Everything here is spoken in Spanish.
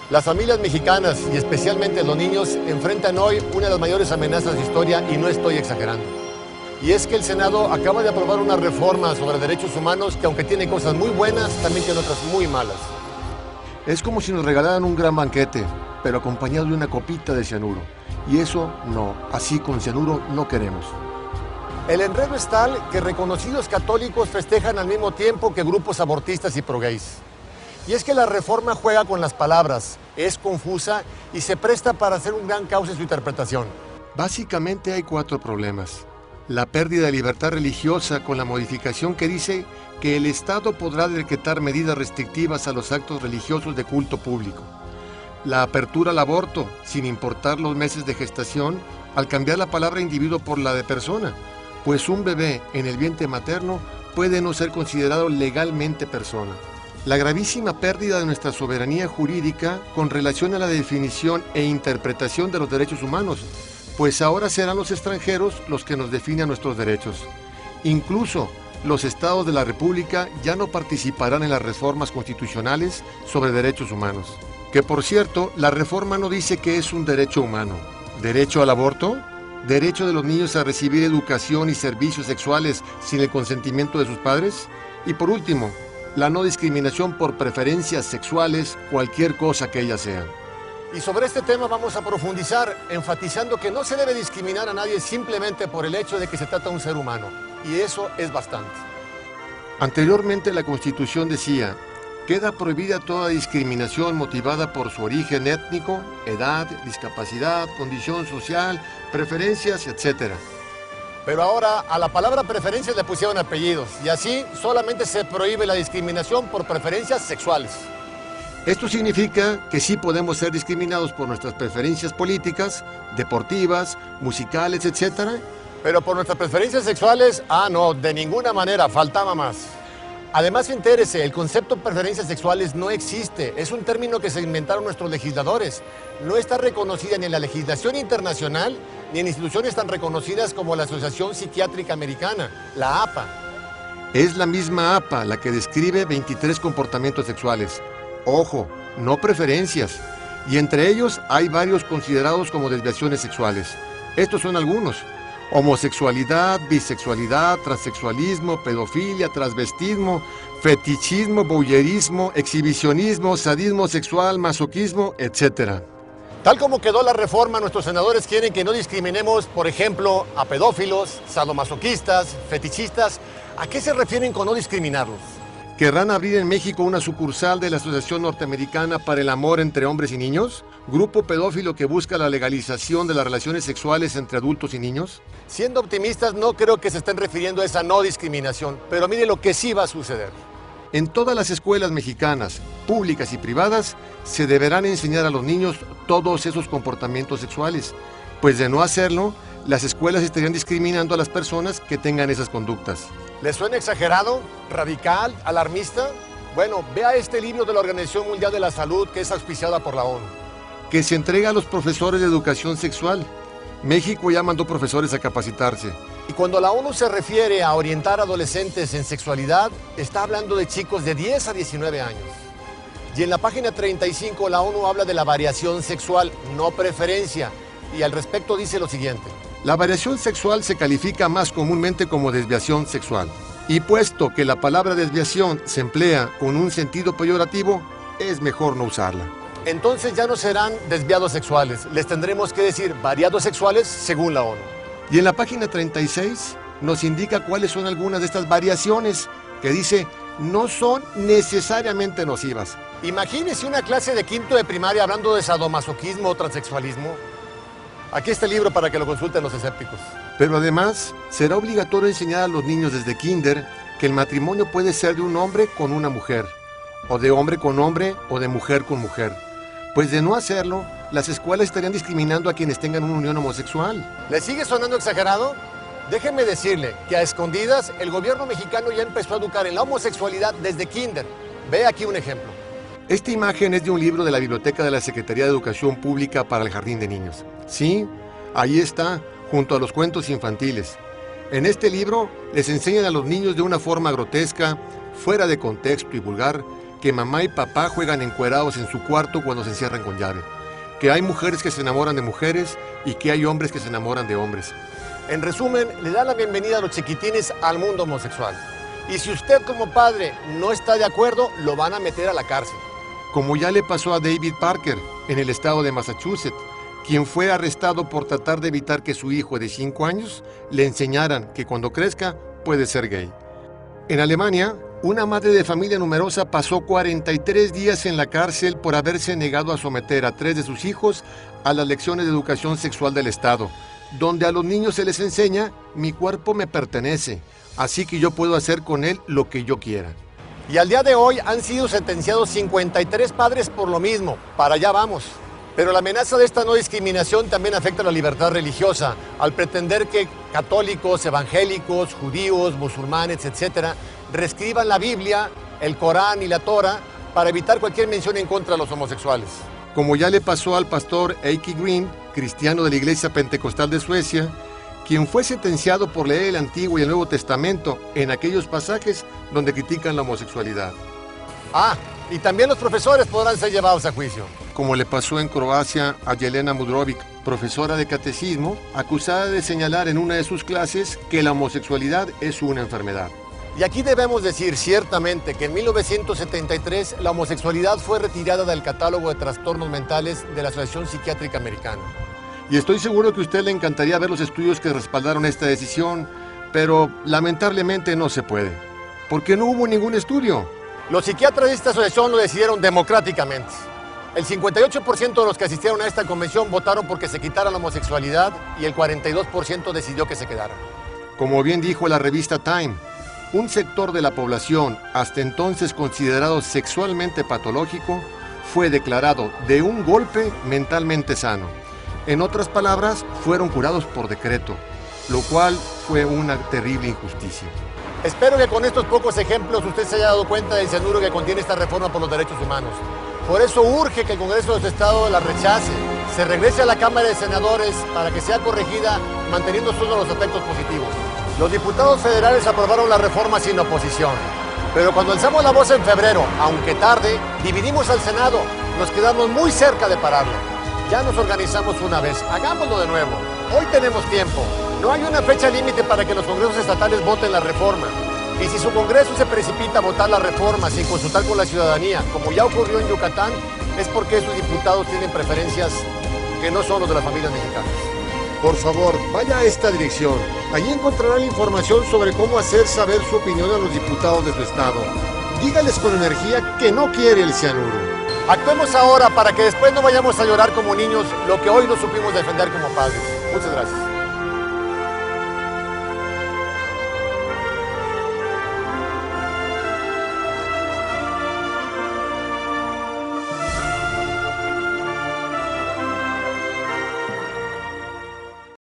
Las familias mexicanas y especialmente los niños enfrentan hoy una de las mayores amenazas de historia y no estoy exagerando. Y es que el Senado acaba de aprobar una reforma sobre derechos humanos que aunque tiene cosas muy buenas, también tiene otras muy malas. Es como si nos regalaran un gran banquete, pero acompañado de una copita de cianuro. Y eso no, así con cianuro no queremos. El enredo es tal que reconocidos católicos festejan al mismo tiempo que grupos abortistas y pro-gays. Y es que la reforma juega con las palabras, es confusa y se presta para hacer un gran caos en su interpretación. Básicamente hay 4 problemas. La pérdida de libertad religiosa con la modificación que dice que el Estado podrá decretar medidas restrictivas a los actos religiosos de culto público. La apertura al aborto, sin importar los meses de gestación, al cambiar la palabra individuo por la de persona, pues un bebé en el vientre materno puede no ser considerado legalmente persona. La gravísima pérdida de nuestra soberanía jurídica con relación a la definición e interpretación de los derechos humanos, pues ahora serán los extranjeros los que nos definan nuestros derechos. Incluso los estados de la República ya no participarán en las reformas constitucionales sobre derechos humanos. Que por cierto, la reforma no dice que es un derecho humano. ¿Derecho al aborto? ¿Derecho de los niños a recibir educación y servicios sexuales sin el consentimiento de sus padres? Y por último, la no discriminación por preferencias sexuales, cualquier cosa que ellas sean. Y sobre este tema vamos a profundizar, enfatizando que no se debe discriminar a nadie simplemente por el hecho de que se trata de un ser humano. Y eso es bastante. Anteriormente la Constitución decía: queda prohibida toda discriminación motivada por su origen étnico, edad, discapacidad, condición social, preferencias, etc. Pero ahora a la palabra preferencias le pusieron apellidos y así solamente se prohíbe la discriminación por preferencias sexuales. Esto significa que sí podemos ser discriminados por nuestras preferencias políticas, deportivas, musicales, etc. Pero por nuestras preferencias sexuales, no, de ninguna manera, faltaba más. Además, entérese, el concepto de preferencias sexuales no existe. Es un término que se inventaron nuestros legisladores. No está reconocida ni en la legislación internacional, ni en instituciones tan reconocidas como la Asociación Psiquiátrica Americana, la APA. Es la misma APA la que describe 23 comportamientos sexuales. Ojo, no preferencias. Y entre ellos hay varios considerados como desviaciones sexuales. Estos son algunos: homosexualidad, bisexualidad, transexualismo, pedofilia, transvestismo, fetichismo, voyerismo, exhibicionismo, sadismo sexual, masoquismo, etc. Tal como quedó la reforma, nuestros senadores quieren que no discriminemos, por ejemplo, a pedófilos, sadomasoquistas, fetichistas. ¿A qué se refieren con no discriminarlos? ¿Querrán abrir en México una sucursal de la Asociación Norteamericana para el Amor entre Hombres y Niños? ¿Grupo pedófilo que busca la legalización de las relaciones sexuales entre adultos y niños? Siendo optimistas, no creo que se estén refiriendo a esa no discriminación, pero mire lo que sí va a suceder. En todas las escuelas mexicanas, públicas y privadas, se deberán enseñar a los niños todos esos comportamientos sexuales, pues de no hacerlo, las escuelas estarían discriminando a las personas que tengan esas conductas. ¿Les suena exagerado, radical, alarmista? Bueno, vea este libro de la Organización Mundial de la Salud que es auspiciada por la ONU. Que se entrega a los profesores de educación sexual. México ya mandó profesores a capacitarse. Y cuando la ONU se refiere a orientar a adolescentes en sexualidad, está hablando de chicos de 10 a 19 años. Y en la página 35 la ONU habla de la variación sexual, no preferencia. Y al respecto dice lo siguiente: la variación sexual se califica más comúnmente como desviación sexual. Y puesto que la palabra desviación se emplea con un sentido peyorativo, es mejor no usarla. Entonces ya no serán desviados sexuales, les tendremos que decir variados sexuales según la ONU. Y en la página 36 nos indica cuáles son algunas de estas variaciones, que dice no son necesariamente nocivas. Imagínese una clase de quinto de primaria hablando de sadomasoquismo o transexualismo. Aquí está el libro para que lo consulten los escépticos. Pero además, será obligatorio enseñar a los niños desde kinder que el matrimonio puede ser de un hombre con una mujer, o de hombre con hombre, o de mujer con mujer. Pues de no hacerlo, las escuelas estarían discriminando a quienes tengan una unión homosexual. ¿Le sigue sonando exagerado? Déjeme decirle que a escondidas el gobierno mexicano ya empezó a educar en la homosexualidad desde kinder. Ve aquí un ejemplo. Esta imagen es de un libro de la biblioteca de la Secretaría de Educación Pública para el Jardín de Niños. Sí, ahí está, junto a los cuentos infantiles. En este libro les enseñan a los niños de una forma grotesca, fuera de contexto y vulgar, que mamá y papá juegan encuerados en su cuarto cuando se encierran con llave, que hay mujeres que se enamoran de mujeres y que hay hombres que se enamoran de hombres. En resumen, le da la bienvenida a los chiquitines al mundo homosexual. Y si usted como padre no está de acuerdo, lo van a meter a la cárcel. Como ya le pasó a David Parker en el estado de Massachusetts, quien fue arrestado por tratar de evitar que su hijo de 5 años le enseñaran que cuando crezca puede ser gay. En Alemania, una madre de familia numerosa pasó 43 días en la cárcel por haberse negado a someter a 3 de sus hijos a las lecciones de educación sexual del Estado, donde a los niños se les enseña: mi cuerpo me pertenece, así que yo puedo hacer con él lo que yo quiera. Y al día de hoy han sido sentenciados 53 padres por lo mismo. Para allá vamos. Pero la amenaza de esta no discriminación también afecta a la libertad religiosa, al pretender que católicos, evangélicos, judíos, musulmanes, etc., reescriban la Biblia, el Corán y la Torah para evitar cualquier mención en contra de los homosexuales. Como ya le pasó al pastor Heikki Green, cristiano de la Iglesia Pentecostal de Suecia, quien fue sentenciado por leer el Antiguo y el Nuevo Testamento en aquellos pasajes donde critican la homosexualidad. Y también los profesores podrán ser llevados a juicio. Como le pasó en Croacia a Jelena Mudrovic, profesora de catecismo, acusada de señalar en una de sus clases que la homosexualidad es una enfermedad. Y aquí debemos decir ciertamente que en 1973 la homosexualidad fue retirada del catálogo de trastornos mentales de la Asociación Psiquiátrica Americana. Y estoy seguro que a usted le encantaría ver los estudios que respaldaron esta decisión, pero lamentablemente no se puede, porque no hubo ningún estudio. Los psiquiatras de esta asociación lo decidieron democráticamente. El 58% de los que asistieron a esta convención votaron porque se quitara la homosexualidad y el 42% decidió que se quedara. Como bien dijo la revista Time, un sector de la población, hasta entonces considerado sexualmente patológico, fue declarado de un golpe mentalmente sano. En otras palabras, fueron curados por decreto, lo cual fue una terrible injusticia. Espero que con estos pocos ejemplos usted se haya dado cuenta del cianuro que contiene esta reforma por los derechos humanos. Por eso urge que el Congreso de los Estados la rechace, se regrese a la Cámara de Senadores para que sea corregida manteniendo solo los aspectos positivos. Los diputados federales aprobaron la reforma sin oposición, pero cuando alzamos la voz en febrero, aunque tarde, dividimos al Senado, nos quedamos muy cerca de pararla. Ya nos organizamos una vez, hagámoslo de nuevo. Hoy tenemos tiempo. No hay una fecha límite para que los congresos estatales voten la reforma. Y si su congreso se precipita a votar la reforma sin consultar con la ciudadanía, como ya ocurrió en Yucatán, es porque sus diputados tienen preferencias que no son los de las familias mexicanas. Por favor, vaya a esta dirección. Allí encontrará la información sobre cómo hacer saber su opinión a los diputados de su estado. Dígales con energía que no quiere el cianuro. Actuemos ahora para que después no vayamos a llorar como niños lo que hoy no supimos defender como padres. Muchas gracias.